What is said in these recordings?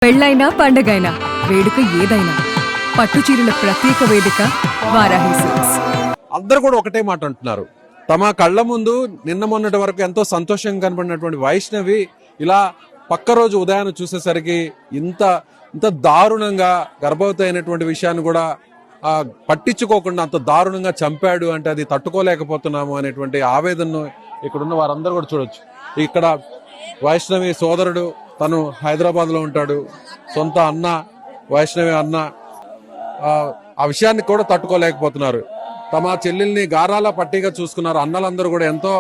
పెళ్ళైనా పండగైనా వేడుక ఏదైనా పట్టుచీరల ప్రత్యేక వేదిక వారాహి సిల్క్స్. అందరూ కూడా ఒకటే మాట అంటున్నారు. తమ కళ్ళ ముందు నిన్న మొన్నటి వరకు ఎంతో సంతోషంగా కనబడినటువంటి వైష్ణవి ఇలా పక్క రోజు ఉదయాన్ని చూసేసరికి ఇంత దారుణంగా గర్భవతి అయినటువంటి విషయాన్ని కూడా పట్టించుకోకుండా అంత దారుణంగా చంపాడు అంటే అది తట్టుకోలేకపోతున్నాము అనేటువంటి ఆవేదనను ఇక్కడున్న వారందరూ కూడా చూడొచ్చు. ఇక్కడ వైష్ణవి సోదరుడు తను హైదరాబాద్ లో ఉంటాడు, సొంత అన్న వైష్ణవి అన్న ఆ విషయాన్ని కూడా తట్టుకోలేకపోతున్నారు. తమ చెల్లెల్ని గారాల పట్టిగా చూసుకున్నారు. అన్నలందరూ కూడా ఎంతో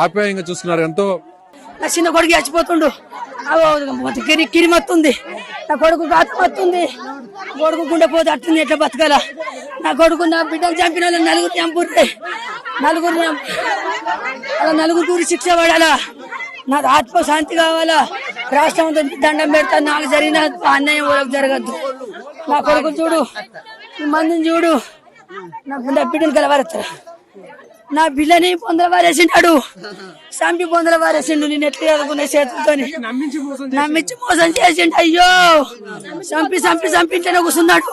ఆప్యాయంగా చూసుకున్నారు. ఎంతో నా చిన్న కొడుకు చచ్చిపోతుండు, కిరి మత్తుంది, నా కొడుకు ఆత్మత్తుంది, కొడుకు గుండె పోతే అట్టుంది, ఎట్లా బతకాల? నా కొడుకు నా బిడ్డను చంపిన వాళ్ళు నలుగురు చంపుర్రే, నలుగురు శిక్ష పడాలా? నాకు ఆత్మ శాంతి కావాలా? రాష్ట్రం దండం పెడతా, నాకు జరిగిన అన్యాయం ఊరకు జరగద్దు. నా కొడుకు చూడు, మందిని చూడు, నా బిడ్డను కలవరుతారా? నా బిడ్డని పొందల వారేసిండాడు, సంపి పొందల వారేసిండు. నేను ఎట్లా చదువుకునే చేతులతో నమ్మించి మోసం చేసిండు. అయ్యో సంపి ఇంట్లోనే కూర్చున్నాడు.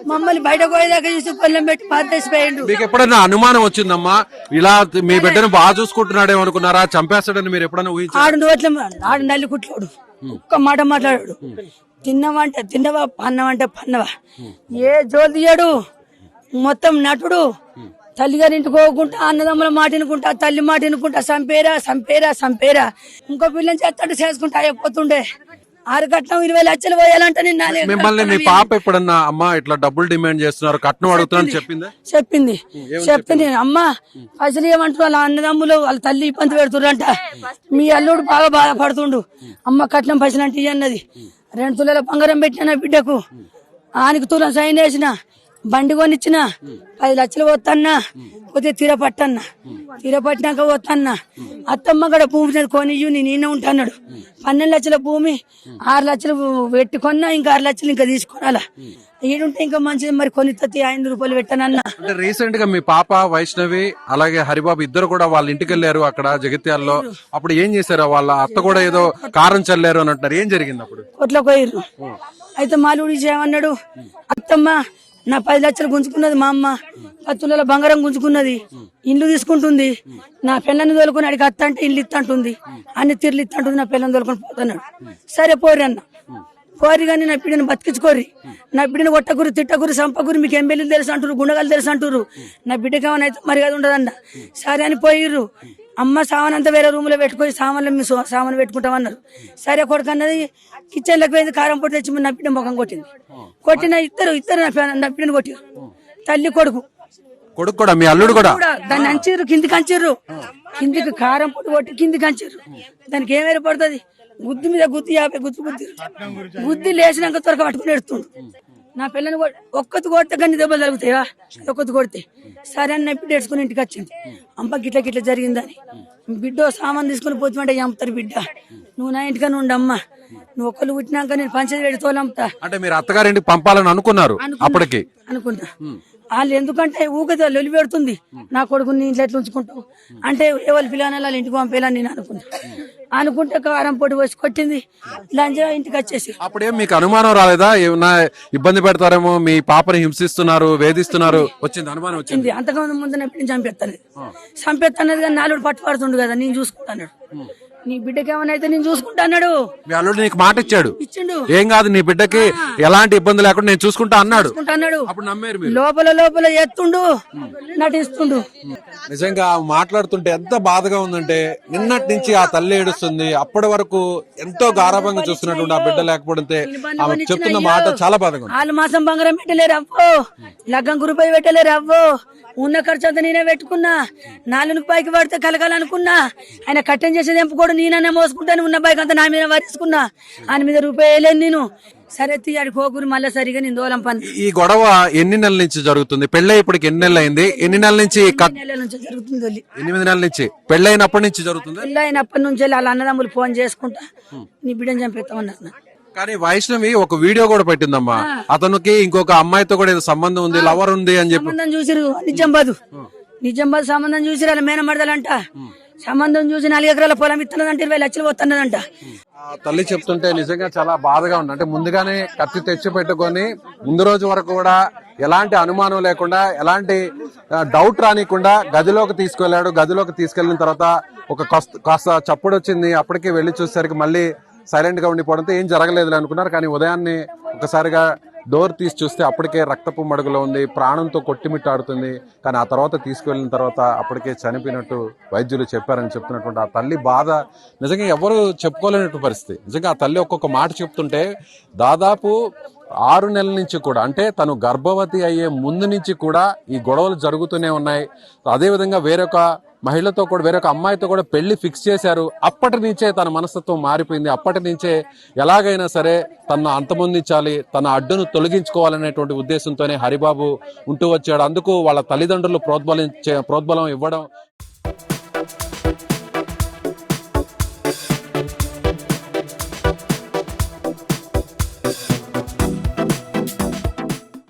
మమ్మల్ని బయట పోయేదాకా చూసి కొల్లం పెట్టి పాతేసిపోయిండు. మీకు ఎప్పుడైనా అనుమానం వచ్చిందమ్మా ఇలా మీ బిడ్డను బాగా చూసుకుంటున్నాడేమో అనుకున్నారా? చంపేస్తాడని మీరు ఎప్పుడైనా ఊహించారా? ఆడు నోట్ల ఆడు నల్లి కుట్లాడు, ఒక్క మాట మాట్లాడాడు. తిన్నవంటే తిన్నవా, పన్నవంటే పన్నవా, ఏ జోలు తీయడు. మొత్తం నటుడు. తల్లిగారింటికి పోకుండా అన్నదమ్ముల మాట వినుకుంటా, తల్లి మాట వినుకుంటా, సంపేరా ఇంకో పిల్లని చేస్తాడు చేసుకుంటా అయిపోతుండే. 6 కట్నం 20 లక్షలు పోయాలంటే మిమ్మల్ని మీ పాప ఎప్పుడన్నా అమ్మా ఇట్లా డబ్బులు డిమాండ్ చేస్తున్నారు, కట్నం అడుగుతున్నాను చెప్పింది. అమ్మ పైసలు ఏమంటారు? వాళ్ళ అన్నదమ్ములు వాళ్ళ తల్లి ఇబ్బంది పెడుతుర్రంట. మీ అల్లుడు బాగా బాధపడుతుండు. అమ్మ కట్నం పైసలు అంటే అన్నది. 2 తులాల బంగారం పెట్టిన బిడ్డకు, ఆనికి తులం సైన్ వేసిన, బండి కొనిచ్చిన, 10 లక్షలు పోతాన్నా, కొద్దిగా తీరపట్టినాక పోతాన్నా. అత్తమ్మ కూడా భూమి కొనియ్యు, నేను ఉంటాన్నాడు. 12 లక్షల భూమి 6 లక్షలు పెట్టుకున్నా, ఇంకా 6 లక్షలు ఇంకా తీసుకోవాలా? ఈడుంటే ఇంకా మంచిది, మరి కొని 5 రూపాయలు పెట్టానన్నా. రీసెంట్ గా మీ పాప వైష్ణవి అలాగే హరిబాబు ఇద్దరు కూడా వాళ్ళ ఇంటికి వెళ్ళారు అక్కడ జగిత్యాలలో. అప్పుడు ఏం చేశారు? వాళ్ళ అత్త కూడా ఏదో కారం చల్లారు అని అంటారు. ఏం జరిగింది అప్పుడు? కొట్ల పోయిర్రు. అయితే మాలుడి చేయమన్నాడు. అత్తమ్మ నా 10 లక్షలు గుంజుకున్నది, మా అమ్మ 10 తులాల బంగారం గుంజుకున్నది, ఇల్లు తీసుకుంటుంది. నా పిల్లని తోలుకొని అడిగి అత్త అంటే ఇల్లు ఇత్తంటుంది, అన్ని తీర్లు ఇత్తంటుంది. నా పిల్లని తోలుకొని పోతున్నాడు. సరే పోరి అన్న, పోరి కానీ నా బిడ్డను బతికించుకోర్రి, నా బిడ్డను కొట్టకూరు, తిట్టకూరు, సంపకూరు, మీకు ఎంబెల్లు తెలుసు అంటారు, గుండగాలు తెలుసు అంటారు, నా బిడ్డకి ఏమైనా అయితే మరి అది ఉండదన్న. సరే అని పోయిర్రు. అమ్మ సామాన్ అంతా వేరే రూమ్ లో పెట్టుకొని సామాన్లు మీ సామాన్ పెట్టుకుంటామన్నారు. సరే కొడుకు అన్నది కిచెన్ లోకి పోయింది, కారం పొడి తెచ్చి నా బిడ్డ ముఖం కొట్టింది. కొట్టిన ఇద్దరు నా బిడ్డను కొట్టారు. తల్లి కొడుకు కూడా మీ అల్లుడు కూడా దాన్ని అంచిర్రు, కిందికి అంచిర్రు, కిందికి కారం పొడి కొట్టి కిందికి అంచిర్రు. దానికి ఏమేర పడుతుంది? గుద్ది మీద గుద్ది 50 గుద్ది లేచినాక త్వరగా పట్టుకుని ఎడుతుండు. నా పిల్లని ఒక్కతి కొడితే కానీ దెబ్బలు జరుగుతాయా? ఒక్కతి కొడితే సరే అని బిడ్డ ఏడ్చుకుని ఇంటికి వచ్చింది. అమ్మ గిట్ల జరిగిందని. బిడ్డ సామాన్ తీసుకుని పోతుంటే అమ్ముతారు. బిడ్డ నువ్వు నా ఇంటికని ఉండమ్మా, నువ్వు ఒక్కరు పుట్టినాక నేను పంచాయతీ పెడితోలు అమ్ముతా అంటే మీరు అత్తగారింటికి పంపాలని అనుకున్నారు అప్పటికి? అనుకుంటా. వాళ్ళు ఎందుకంటే ఊగదా లొలి పెడుతుంది, నా కొడుకుని ఇంట్లో ఎట్లా ఉంచుకుంటావు అంటే ఎవరు పిల్లలు వాళ్ళ ఇంటికి పంపేయాలని నేను అనుకుంటే కారం పొడి పోసి కొట్టింది. లంజా ఇంటికి వచ్చేసి అప్పుడేం మీకు అనుమానం రాలేదా? ఏమన్నా ఇబ్బంది పెడతారేమో, మీ పాపని హింసిస్తున్నారు, వేధిస్తున్నారు, వచ్చింది అనుమానం? వచ్చింది. అంతకుముందు ముందు నా బిడ్డని చంపేస్తానది కానీ నాలుగు పట్టుపడుతుండు కదా, నేను చూసుకుంటాను. నీ బిడ్డకి ఏమైనా అయితే నేను చూసుకుంటా అన్నాడు. మీ అల్లుడు నీకు మాట ఇచ్చాడు, ఇచ్చిండు, ఏం కాదు నీ బిడ్డకి ఎలాంటి ఇబ్బంది లేకుండా నేను చూసుకుంటా అన్నాడు. అప్పుడు నమ్మారు మీరు? లోపల ఎత్తుండు, నటిస్తుండు. నిజంగా మాట్లాడుతుంటే ఎంత బాధగా ఉందంటే, నిన్నటి నుంచి ఆ తల్లి ఏడుస్తుంది. అప్పటి వరకు ఎంతో గారాభంగా చూస్తున్నటువంటి ఆ బిడ్డ లేకపోతే ఆమె చెప్తున్న మాట చాలా బాధగా ఉంది. 6 మాసం బంగారం పెట్టలేరు అవ్వో, లగ్గం రూపాయి పెట్టలేరు అవ్వో, ఉన్న ఖర్చు అంతా నేనే పెట్టుకున్నా, 4 పైకి పడితే కలగాలనుకున్నా. ఆయన కట్టెం చేసేది ఎంపుకోడు, నేననే మోసుకుంటాను. ఉన్న బైక్ అంతా నా మీద వరేసుకున్నా, ఆయన మీద రూపాయలు నేను. సరే తీయాడు కోకూరు మళ్ళీ సరిగా నేను దూరం పని. ఈ గొడవ ఎన్ని నెలల నుంచి జరుగుతుంది? పెళ్ళై ఇప్పటికి ఎన్ని నెలలు అయింది? ఎన్ని నెలల నుంచి? 8 నెలల నుంచి జరుగుతుంది. 8 నెలల నుంచి. పెళ్ళైనప్పటి నుంచి జరుగుతుంది. పెళ్ళైనప్పటి నుంచి వాళ్ళ అన్నదమ్ములు ఫోన్ చేసుకుంటా నీ బిడ్డని చంపేస్తామన్నారు. కానీ వైష్ణవి ఒక వీడియో కూడా పెట్టిందమ్మా, అతనికి ఇంకొక అమ్మాయితో కూడా ఏదో సంబంధం ఉంది, లవర్ ఉంది అని చెప్పి. సంబంధం చూసిరు, నిజామాబాద్ సంబంధం చూసిరు. వాళ్ళ మేనమడదలంట సంబంధం చూసి 4 ఎకరాల పొలం ఇస్తున్నదంటే 20 లక్షలు పోతున్నదంట. ఆ తల్లి చెప్తుంటే నిజంగా చాలా బాధగా ఉంది. అంటే ముందుగానే కత్తి తెచ్చి పెట్టుకొని ముందు రోజు వరకు కూడా ఎలాంటి అనుమానం లేకుండా ఎలాంటి డౌట్ రానికుండా గదిలోకి తీసుకెళ్లాడు. గదిలోకి తీసుకెళ్లిన తర్వాత కాస్త చప్పుడు వచ్చింది. అప్పటికి వెళ్లి చూసేసరికి మళ్ళీ సైలెంట్ గా ఉండిపోవడంతో ఏం జరగలేదు అనుకున్నారు. కానీ ఉదయాన్నే ఒకసారిగా డోర్ తీసి చూస్తే అప్పటికే రక్తపు మడుగులో ఉంది, ప్రాణంతో కొట్టిమిట్టాడుతుంది. కానీ ఆ తర్వాత తీసుకువెళ్ళిన తర్వాత అప్పటికే చనిపోయినట్టు వైద్యులు చెప్పారని చెప్తున్నటువంటి ఆ తల్లి బాధ నిజంగా ఎవరు చెప్పుకోలేనటువంటి పరిస్థితి. నిజంగా ఆ తల్లి ఒక్కొక్క మాట చెప్తుంటే దాదాపు 6 నెలల నుంచి కూడా, అంటే తను గర్భవతి అయ్యే ముందు నుంచి కూడా ఈ గొడవలు జరుగుతూనే ఉన్నాయి. అదేవిధంగా వేరొక మహిళతో కూడా, వేరొక అమ్మాయితో కూడా పెళ్లి ఫిక్స్ చేశారు. అప్పటి నుంచే తన మనస్తత్వం మారిపోయింది. అప్పటి నుంచే ఎలాగైనా సరే తనను అంతమొందించాలి, తన అడ్డును తొలగించుకోవాలనేటువంటి ఉద్దేశంతోనే హరిబాబు ఉంటూ వచ్చాడు. అందుకు వాళ్ళ తల్లిదండ్రులు ప్రోద్బలం ఇవ్వడం